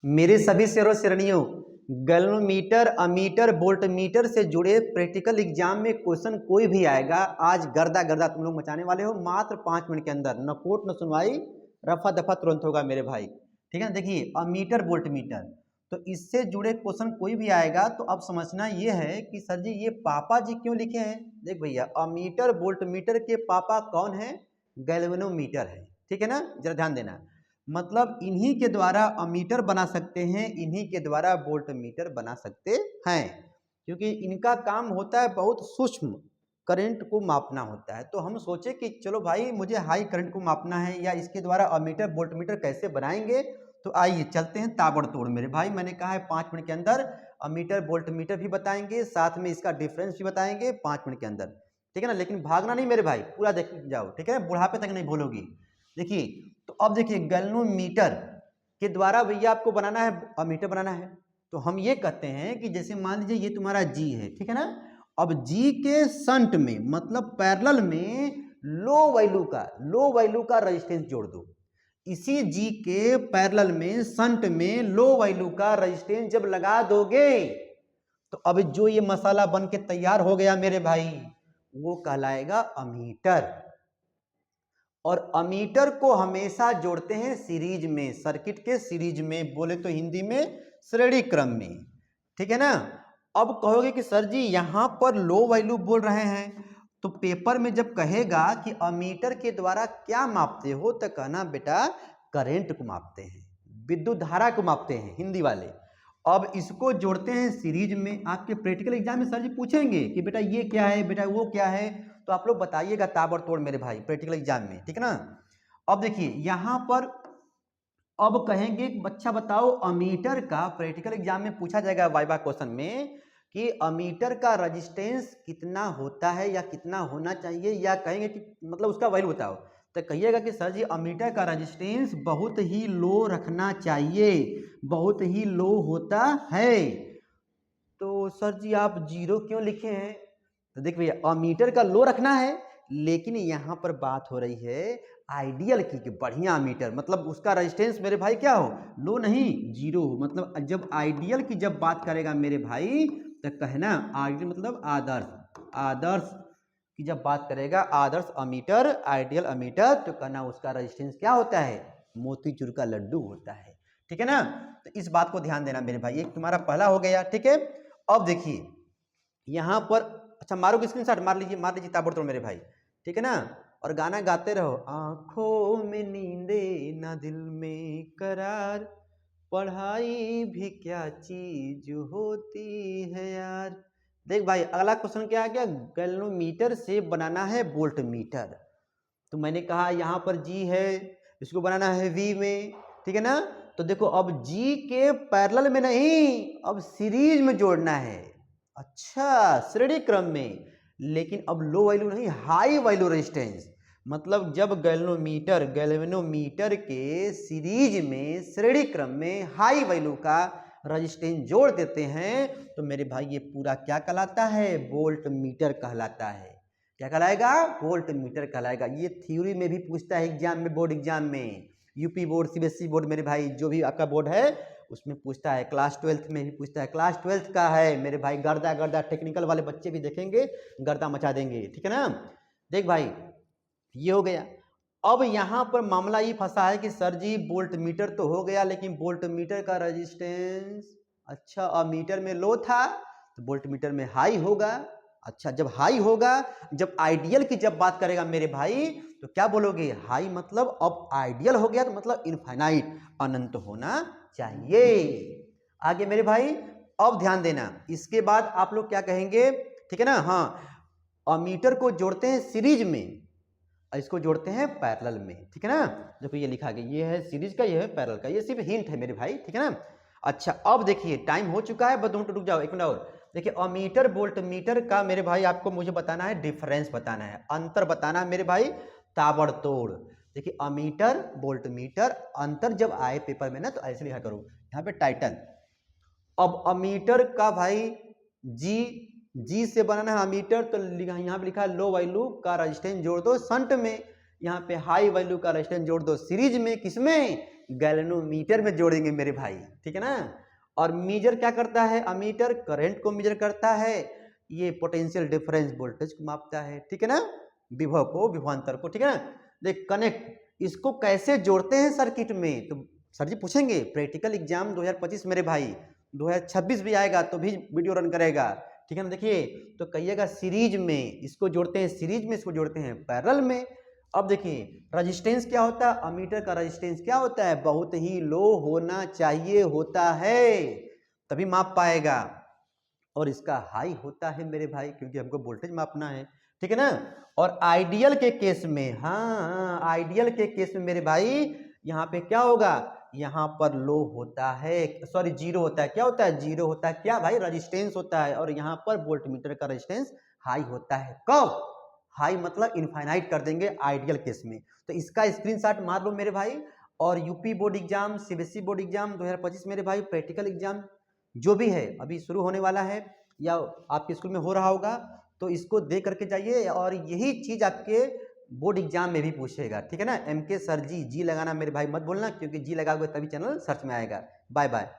मेरे सभी शेरों शेरनियों, गैल्वेनोमीटर, अमीटर, वोल्टमीटर से जुड़े प्रैक्टिकल एग्जाम में क्वेश्चन कोई भी आएगा। आज गर्दा गर्दा तुम लोग मचाने वाले हो मात्र 5 मिनट के अंदर। न कोर्ट न सुनवाई, रफा दफा तुरंत होगा मेरे भाई। ठीक है, देखिए अमीटर वोल्टमीटर, तो इससे जुड़े क्वेश्चन कोई भी आएगा तो अब समझना ये है कि सर जी ये पापा जी क्यों लिखे हैं। देख भैया, अमीटर वोल्टमीटर के पापा कौन है? गैल्वेनोमीटर है। ठीक है ना, जरा ध्यान देना। मतलब इन्हीं के द्वारा अमीटर बना सकते हैं, इन्हीं के द्वारा वोल्टमीटर बना सकते हैं, क्योंकि इनका काम होता है बहुत सूक्ष्म करंट को मापना होता है। तो हम सोचे कि चलो भाई मुझे हाई करंट को मापना है, या इसके द्वारा अमीटर वोल्टमीटर कैसे बनाएंगे। तो आइए चलते हैं ताबड़तोड़ मेरे भाई। मैंने कहा है 5 मिनट के अंदर अमीटर वोल्टमीटर भी बताएंगे, साथ में इसका डिफरेंस भी बताएंगे 5 मिनट के अंदर। ठीक है ना, लेकिन भागना नहीं मेरे भाई, पूरा देख जाओ। ठीक है, बुढ़ापे तक नहीं भूलोगी। देखिए, तो अब देखिए गैल्वेनोमीटर के द्वारा भैया आपको बनाना है, अमीटर बनाना है। तो हम ये कहते हैं कि जैसे मान लीजिए ये तुम्हारा जी है, ठीक है ना। अब जी के संट में मतलब पैरेलल में लो वैल्यू का रेजिस्टेंस जोड़ दो। इसी जी के पैरेलल में संट में लो वैल्यू का रेजिस्टेंस जब लगा दोगे तो अब जो ये मसाला बन के तैयार हो गया मेरे भाई, वो कहलाएगा अमीटर। और अमीटर को हमेशा जोड़ते हैं सीरीज में, सर्किट के सीरीज में, बोले तो हिंदी में श्रेणी क्रम में। ठीक है ना। अब कहोगे कि सर जी यहां पर लो वैल्यू बोल रहे हैं, तो पेपर में जब कहेगा कि अमीटर के द्वारा क्या मापते हो, तो कहना बेटा करंट को मापते हैं, विद्युत धारा को मापते हैं, हिंदी वाले। अब इसको जोड़ते हैं सीरीज में। आपके प्रैक्टिकल एग्जाम में सर जी पूछेंगे कि बेटा ये क्या है, बेटा वो क्या है, तो आप लोग बताइएगा ताबड़तोड़ मेरे भाई प्रैक्टिकल एग्जाम में। ठीक है ना। अब देखिए यहां पर अब कहेंगे बच्चा बताओ अमीटर का, प्रैक्टिकल एग्जाम में पूछा जाएगा वाइवा क्वेश्चन में कि अमीटर का रेजिस्टेंस कितना होता है या कितना होना चाहिए, या कहेंगे कि मतलब उसका वैल्यू बताओ, तो कहिएगा कि सर जी अमीटर का रेजिस्टेंस बहुत ही लो रखना चाहिए, बहुत ही लो होता है। तो सर जी आप 0 क्यों लिखे हैं? तो देख भैया, अमीटर का लो रखना है, लेकिन यहां पर बात हो रही है आइडियल की बढ़िया अमीटर, मतलब उसका रेजिस्टेंस मेरे भाई क्या हो, लो नहीं 0 हो। मतलब जब आइडियल की जब बात करेगा मेरे भाई, तो कहना आइडियल मतलब आदर्श की जब बात करेगा, आदर्श अमीटर, आइडियल अमीटर, तो कहना उसका रेजिस्टेंस क्या होता है, मोतीचूर का लड्डू होता है। ठीक है ना। तो इस बात को ध्यान देना मेरे भाई, एक तुम्हारा पहला हो गया। ठीक है, अब देखिए यहां पर, अच्छा मारोगे स्क्रीनशॉट, मार लीजिए ताबड़तोड़ मेरे भाई। ठीक है ना, और गाना गाते रहो। आंखों में नींदे ना दिल में करार, पढ़ाई भी क्या चीज होती है यार। देख भाई अगला क्वेश्चन क्या आ गया, गैल्वेनोमीटर से बनाना है वोल्टमीटर। तो मैंने कहा यहां पर जी है, इसको बनाना है वी में। ठीक है ना। तो देखो अब जी के पैरेलल में नहीं, अब सीरीज में जोड़ना है। अच्छा, श्रेणी क्रम में, लेकिन अब लो वैल्यू नहीं, हाई वैल्यू रेजिस्टेंस। मतलब जब गैल्वेनोमीटर के सीरीज में, श्रेणी क्रम में हाई वैल्यू का रेजिस्टेंस जोड़ देते हैं, तो मेरे भाई ये पूरा क्या कहलाता है, वोल्टमीटर कहलाता है। क्या कहलाएगा, वोल्टमीटर कहलाएगा। ये थ्योरी में भी पूछता है एग्जाम में, बोर्ड एग्जाम में, यूपी बोर्ड, सीबीएसई बोर्ड, मेरे भाई जो भी आपका बोर्ड है उसमें पूछता है, क्लास 12th में भी पूछता है। क्लास 12th का है मेरे भाई, गर्दा गर्दा, टेक्निकल वाले बच्चे भी देखेंगे गर्दा मचा देंगे। ठीक है ना। देख भाई ये हो गया। अब यहां पर मामला ये फंसा है कि सर जी वोल्टमीटर तो हो गया, लेकिन वोल्टमीटर का रेजिस्टेंस, अच्छा अमीटर में लो था तो वोल्टमीटर में हाई होगा। अच्छा जब हाई होगा, जब आइडियल की जब बात करेगा मेरे भाई, तो क्या बोलोगे, हाई मतलब अब आइडियल हो गया, तो मतलब इनफाइनाइट, अनंत होना चाहिए। आगे मेरे भाई अब ध्यान देना, इसके बाद आप लोग क्या कहेंगे, ठीक है ना। हाँ, अमीटर को जोड़ते हैं सीरीज में, इसको जोड़ते हैं पैरेलल में। ठीक है ना। देखो ये लिखा गया, ये है सीरीज का, ये है पैरेलल का, ये सिर्फ हिंट है मेरे भाई। ठीक है ना। अच्छा अब देखिए टाइम हो चुका है, बस 2 मिनट रुक जाओ, 1 मिनट और। देखिए अमीटर वोल्टमीटर का मेरे भाई आपको मुझे बताना है, डिफरेंस बताना है, अंतर बताना है मेरे भाई, ताबड़तोड़। देखिए अमीटर वोल्टमीटर, अंतर जब आए पेपर में ना तो ऐसे लिखा करो, यहाँ पे टाइटल। अब अमीटर का भाई जी से बनाना है अमीटर, तो यहाँ पे लिखा है लो वैल्यू का रेजिस्टेंस जोड़ दो संट में, यहाँ पे हाई वैल्यू का रेजिस्टेंस जोड़ दो सीरीज में, किसमें, गैल्वेनोमीटर में जोड़ेंगे मेरे भाई, ठीक है ना। और मीजर क्या करता है, अमीटर करंट को मीजर करता है, ये पोटेंशियल डिफरेंस वोल्टेज को मापता है, ठीक है ना, विभव को विभवांतर को, ठीक है ना। देख कनेक्ट, इसको कैसे जोड़ते हैं सर्किट में, तो सर जी पूछेंगे प्रैक्टिकल एग्जाम 2025 मेरे भाई, 2026 भी आएगा तो भी वीडियो रन करेगा, ठीक है ना। देखिए तो कहिएगा सीरीज में इसको जोड़ते हैं, सीरीज में इसको जोड़ते हैं पैरेलल में। अब देखिए रजिस्टेंस क्या होता है, अमीटर का रजिस्टेंस क्या होता है, बहुत ही लो होना चाहिए होता है, तभी माप पाएगा। और इसका हाई होता है मेरे भाई, क्योंकि हमको वोल्टेज मापना है, ठीक है ना। और आइडियल के केस में, हाँ आइडियल के केस में मेरे भाई यहाँ पे क्या होगा, यहाँ पर लो होता है, सॉरी जीरो होता है, क्या होता है, जीरो होता है, क्या भाई रजिस्टेंस होता है, और यहाँ पर वोल्टमीटर का रजिस्टेंस हाई होता है। कब हाई, मतलब इनफाइनाइट कर देंगे आइडियल केस में। तो इसका स्क्रीनशॉट मार लो मेरे भाई। और UP board exam, CBSE board exam 2025 मेरे भाई प्रैक्टिकल एग्जाम जो भी है अभी शुरू होने वाला है या आपके स्कूल में हो रहा होगा, तो इसको दे करके जाइए, और यही चीज आपके बोर्ड एग्जाम में भी पूछेगा, ठीक है ना। एमके सर जी लगाना मेरे भाई मत बोलना, क्योंकि जी लगाओगे तभी चैनल सर्च में आएगा। Bye bye.